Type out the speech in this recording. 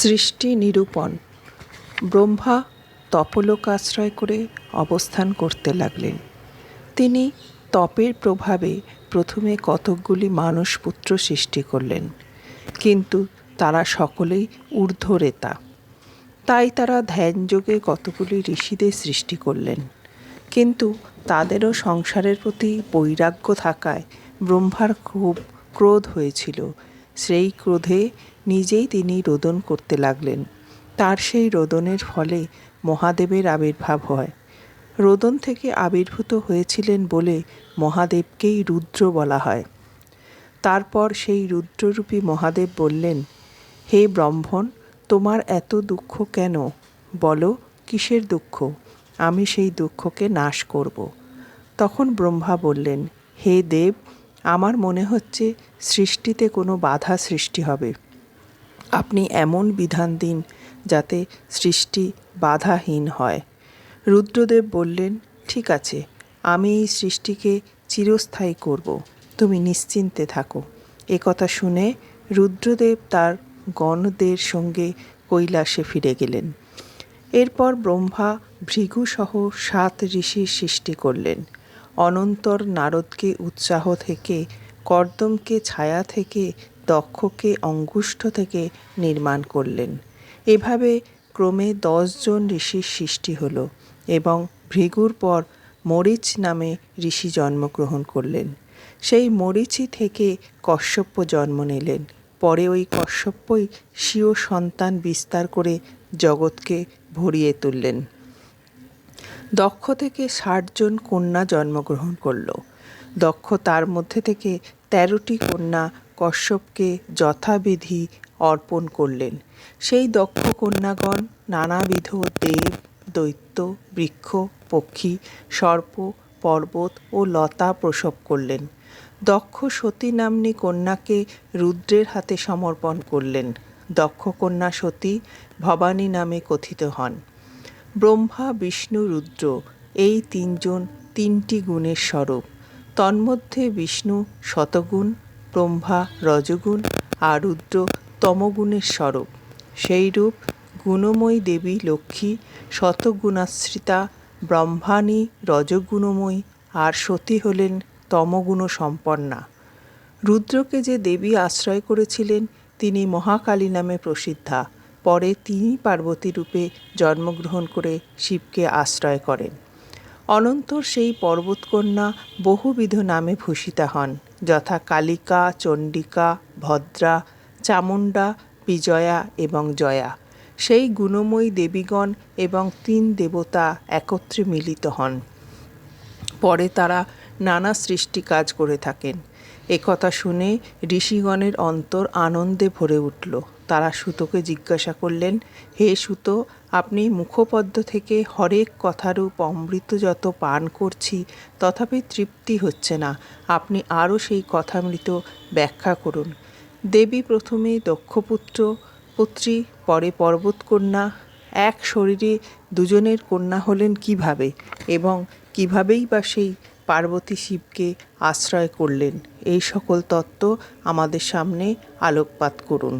সৃষ্টি নিরূপণ। ব্রহ্মা তপলোক আশ্রয় করে অবস্থান করতে লাগলেন। তিনি তপের প্রভাবে প্রথমে কতকগুলি মানুষপুত্র সৃষ্টি করলেন, কিন্তু তারা সকলেই ঊর্ধ্বরেতা। তাই তারা ধ্যানযোগে কতগুলি ঋষিদের সৃষ্টি করলেন, কিন্তু তাদেরও সংসারের প্রতি বৈরাগ্য থাকায় ব্রহ্মার খুব ক্রোধ হয়েছিল। সেই ক্রোধে নিজেই তিনি রোদন করতে লাগলেন। তার সেই রোদনের ফলে মহাদেবের আবির্ভাব হয়। রোদন থেকে আবির্ভূত হয়েছিলেন বলে মহাদেবকেই রুদ্র বলা হয়। তারপর সেই রুদ্ররূপী মহাদেব বললেন, হে ব্রহ্মণ, তোমার এত দুঃখ কেন? বলো, কিসের দুঃখ? আমি সেই দুঃখকে নাশ করব। তখন ব্রহ্মা বললেন, হে দেব, আমার মনে হচ্ছে সৃষ্টিতে কোনো বাধা সৃষ্টি হবে। আপনি এমন বিধান দিন যাতে সৃষ্টি বাধাহীন হয়। রুদ্রদেব বললেন, ঠিক আছে, আমি এই সৃষ্টিকে চিরস্থায়ী করব, তুমি নিশ্চিন্তে থাকো। একথা শুনে রুদ্রদেব তার গণদের সঙ্গে কৈলাসে ফিরে গেলেন। এরপর ব্রহ্মা ভৃগুসহ 7 ঋষির সৃষ্টি করলেন। অনন্তর নারদকে উৎসাহ থেকে, কর্দমকে ছায়া থেকে, দক্ষকে অঙ্গুষ্ঠ থেকে নির্মাণ করলেন। এভাবে ক্রমে 10 জন ঋষির সৃষ্টি হল এবং ভৃগুর পর মরিচ নামে ঋষি জন্মগ্রহণ করলেন। সেই মরিচি থেকে কশ্যপ জন্ম নিলেন। পরে ওই কশ্যপই স্বীয় সন্তান বিস্তার করে জগৎকে ভরিয়ে তুললেন। দক্ষ থেকে 60 জন কন্যা জন্মগ্রহণ করল। দক্ষ তার মধ্যে থেকে 13টি কন্যা কশ্যপকে যথাবিধি অর্পণ করলেন। সেই দক্ষ কন্যাগণ নানাবিধ দেব, দৈত্য, বৃক্ষ, পক্ষী, সর্প, পর্বত ও লতা প্রসব করলেন। দক্ষ সতী নাম্নী কন্যাকে রুদ্রের হাতে সমর্পণ করলেন। দক্ষ কন্যা সতী ভবানী নামে কথিত হন। ব্রহ্মা, বিষ্ণু, রুদ্র এই 3 জন 3টি গুণের স্বরূপ। তন্মধ্যে বিষ্ণু শতগুণ, ব্রহ্মা রজগুণ আর রুদ্র তমগুণের স্বরূপ। সেইরূপ গুণময়ী দেবী লক্ষ্মী শতগুণাশ্রিতা, ব্রহ্মাণী রজগুণময়ী আর সতী হলেন তমগুণ সম্পন্না। রুদ্রকে যে দেবী আশ্রয় করেছিলেন তিনি মহাকালী নামে প্রসিদ্ধা। পরে তিনি পার্বতী রূপে জন্মগ্রহণ করে শিবকে আশ্রয় করেন। অনন্তর সেই পর্বতকন্যা বহুবিধ নামে ভূষিতা হন, যথা কালিকা, চণ্ডিকা, ভদ্রা, চামুণ্ডা, বিজয়া এবং জয়া। সেই গুণময়ী দেবীগণ এবং 3 দেবতা একত্রে মিলিত হন। পরে তারা নানা সৃষ্টি কাজ করে থাকেন। একথা শুনে ঋষিগণের অন্তর আনন্দে ভরে উঠল। তারা সূতকে জিজ্ঞাসা করলেন, হে সূত, আপনি মুখপদ্ম থেকে হরেক কথারূপ অমৃত যত পান করছি তথাপি তৃপ্তি হচ্ছে না, আপনি আরও সেই কথামৃত ব্যাখ্যা করুন। দেবী প্রথমে দক্ষপুত্র পুত্রী, পরে পর্বতকন্যা, এক শরীরে 2 জনের কন্যা হলেন কিভাবে, এবং কিভাবেই বা সেই পার্বতী শিবকে আশ্রয় করলেন, এই সকল তত্ত্ব আমাদের সামনে আলোকপাত করুন।